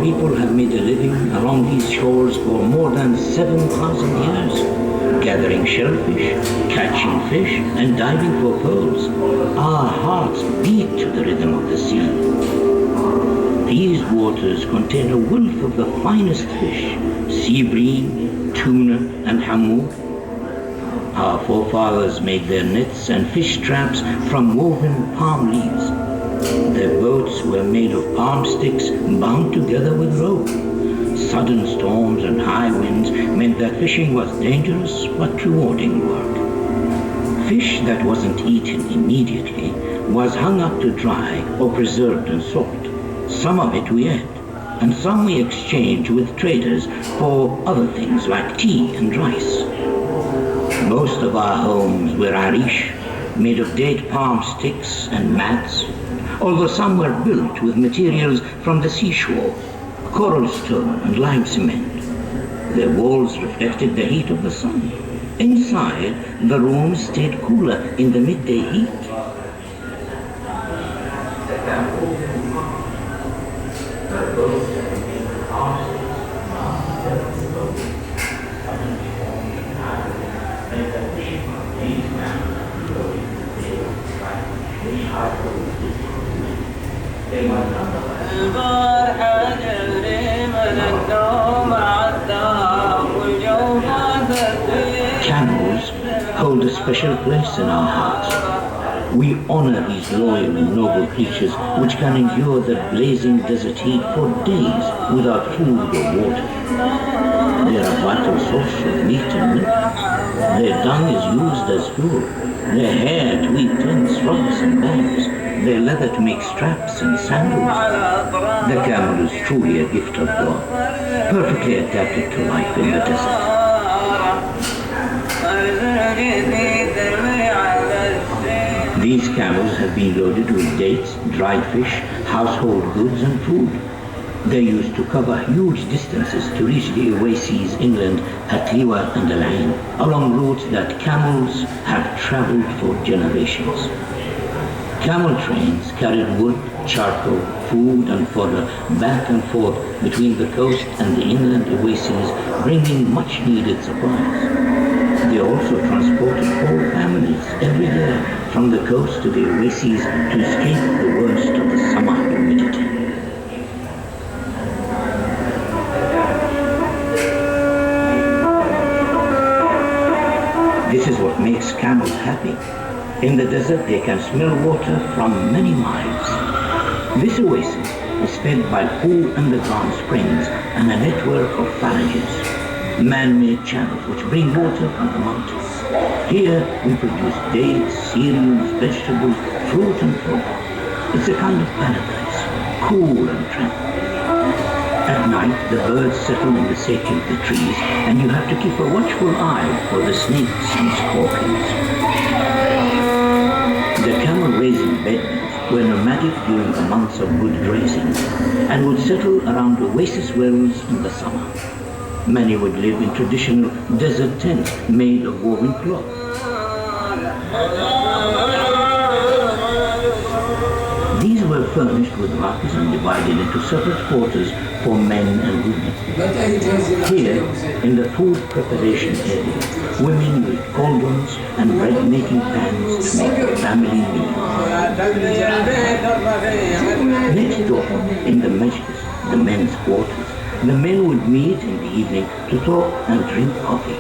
People have made a living along these shores for more than 7,000 years, gathering shellfish, catching fish, and diving for pearls. Our hearts beat to the rhythm of the sea. These waters contain a wealth of the finest fish, sea bream, tuna, and hammoud. Our forefathers made their nets and fish traps from woven palm leaves. Their boats were made of palm sticks bound together with rope. Sudden storms and high winds meant that fishing was dangerous but rewarding work. Fish that wasn't eaten immediately was hung up to dry or preserved in salt. Some of it we ate, and some we exchanged with traders for other things like tea and rice. Most of our homes were arish, made of date palm sticks and mats, although some were built with materials from the seashore, coral stone and lime cement. Their walls reflected the heat of the sun. Inside, the rooms stayed cooler in the midday heat. Camels hold a special place in our hearts. We honor these loyal and noble creatures which can endure the blazing desert heat for days without food or water. They are a vital source of meat and milk. Their dung is used as fuel. Their hair to weave tents, rugs and bags. Their leather to make straps and sandals. The camel is truly a gift of God, perfectly adapted to life in the desert. These camels have been loaded with dates, dried fish, household goods and food. They used to cover huge distances to reach the oases inland at Liwa and Al Ain, along routes that camels have traveled for generations. Camel trains carried wood, charcoal, food and fodder back and forth between the coast and the inland oases, bringing much needed supplies. They also transported whole families every year from the coast to the oases to escape the worst of the summer humidity. This is what makes camels happy. In the desert they can smell water from many miles. This oasis is fed by cool underground springs and a network of barrages, man-made channels which bring water from the mountains. Here we produce dates, cereals, vegetables, fruit and food. It's a kind of paradise, cool and tranquil. At night the birds settle in the shade of the trees and you have to keep a watchful eye for the snakes and scorpions. The camel-raising bedouins were nomadic during the months of good grazing and would settle around oasis wells in the summer. Many would live in traditional desert tents made of woven cloth. These were furnished with rugs and divided into separate quarters for men and women. Here, in the food preparation area, women use cauldrons and bread-making pans to make a family meal. Next door, in the majlis, the men's quarters, the men would meet in the evening to talk and drink coffee.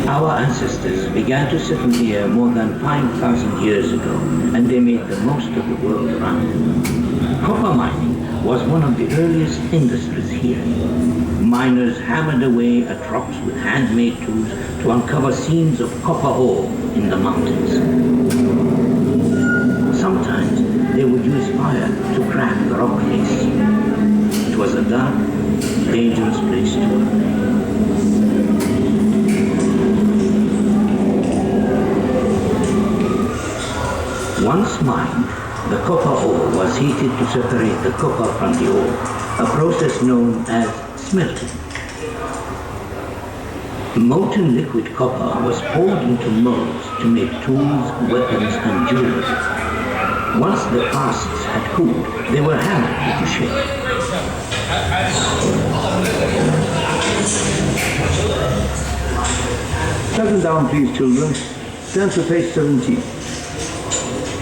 Our ancestors began to settle here more than 5,000 years ago, and they made the most of the world around them. Copper mining was one of the earliest industries here. Miners hammered away at rocks with handmade tools to uncover seams of copper ore in the mountains. Sometimes they would use fire to crack the rock face. It was a dark, dangerous place to work. Once mined, the copper ore was heated to separate the copper from the ore, a process known as smelting. Molten liquid copper was poured into molds to make tools, weapons, and jewelry. Once the casts had cooled, they were hammered into shape. Settle down, please, children. Turn to page 17.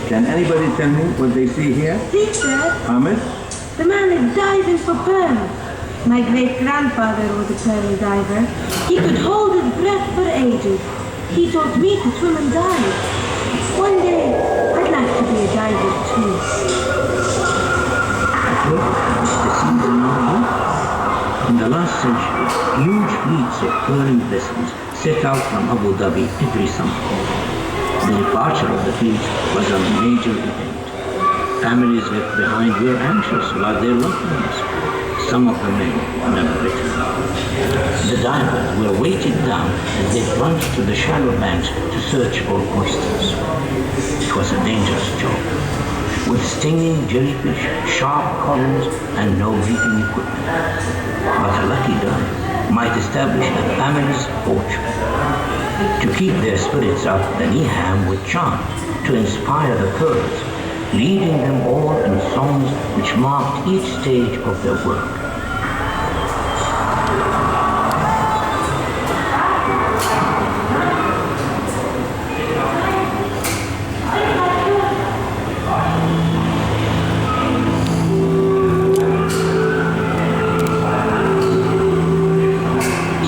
Can anybody tell me what they see here? See, sir, Ahmed? the man is diving for pearls. My great-grandfather was a pearl diver. He could hold his breath for ages. He taught me to swim and dive. One day, I'd like to be a diver too. In the last century, huge fleets of pearling vessels set out from Abu Dhabi every summer. The departure of the fleet was a major event. Families left behind were anxious about their loved ones. Some of the men never returned. The divers were weighted down as they plunged to the shallow banks to search for oysters. It was a dangerous job, with stinging jellyfish, sharp corals, and no breathing equipment. But a lucky diver might establish a family's fortune. To keep their spirits up, the Niham would chant to inspire the Kurds, leading them all in songs which marked each stage of their work.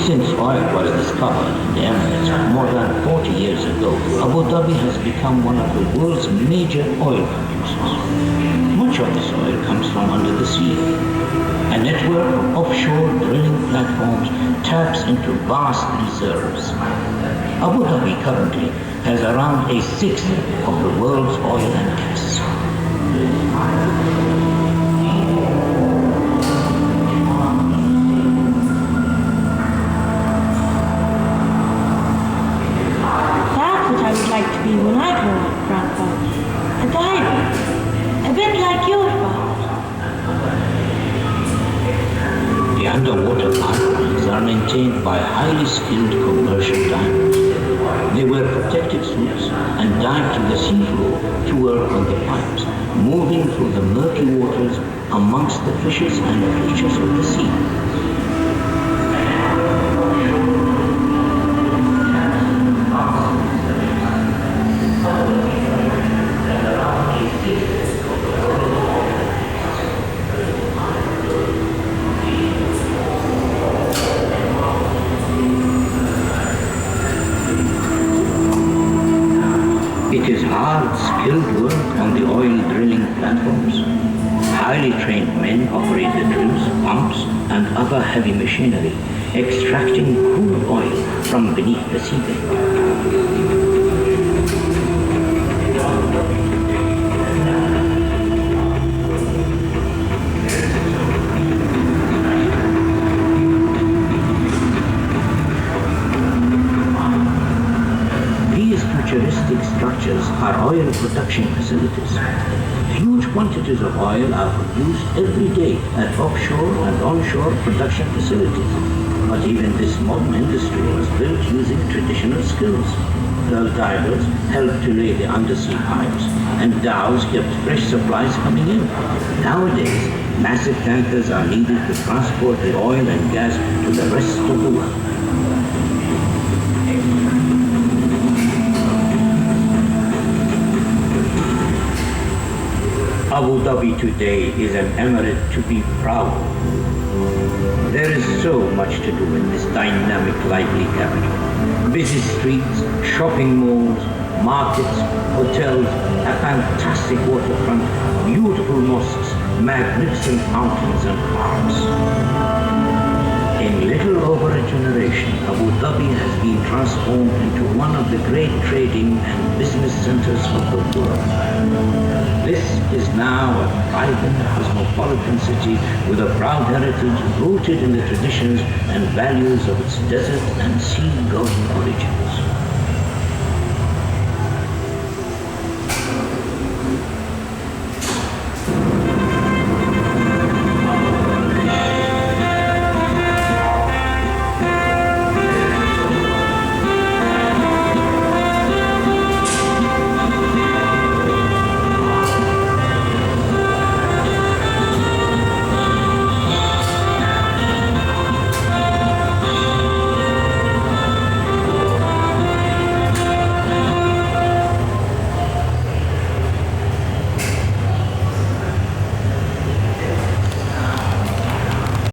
Since oil was discovered in the Emirates more than 40 years ago, Abu Dhabi has become one of the world's major oil producers. Much of this oil comes from under the sea. A network of offshore drilling platforms taps into vast reserves. Abu Dhabi currently has around a sixth of the world's oil and gas. Like to be when I grow up, Grandfather. A diver. A bit like your father. The underwater pipelines are maintained by highly skilled commercial divers. They wear protective suits and dive to the seafloor to work on the pipes, moving through the murky waters amongst the fishes and creatures of the sea. It is hard, skilled work on the oil drilling platforms. Highly trained men operate the drills, pumps, and other heavy machinery, extracting crude oil from beneath the seabed. Futuristic structures are oil production facilities. Huge quantities of oil are produced every day at offshore and onshore production facilities. But even this modern industry was built using traditional skills. Pearl divers helped to lay the undersea pipes, and dhows kept fresh supplies coming in. Nowadays, massive tankers are needed to transport the oil and gas to the rest of the world. Abu Dhabi today is an emirate to be proud of. There is so much to do in this dynamic, lively capital. Busy streets, shopping malls, markets, hotels, a fantastic waterfront, beautiful mosques, magnificent fountains and parks. In little over a generation, Abu Dhabi has been transformed into one of the great trading and business centers of the world. This is now a vibrant, cosmopolitan city with a proud heritage rooted in the traditions and values of its desert and sea-going origins.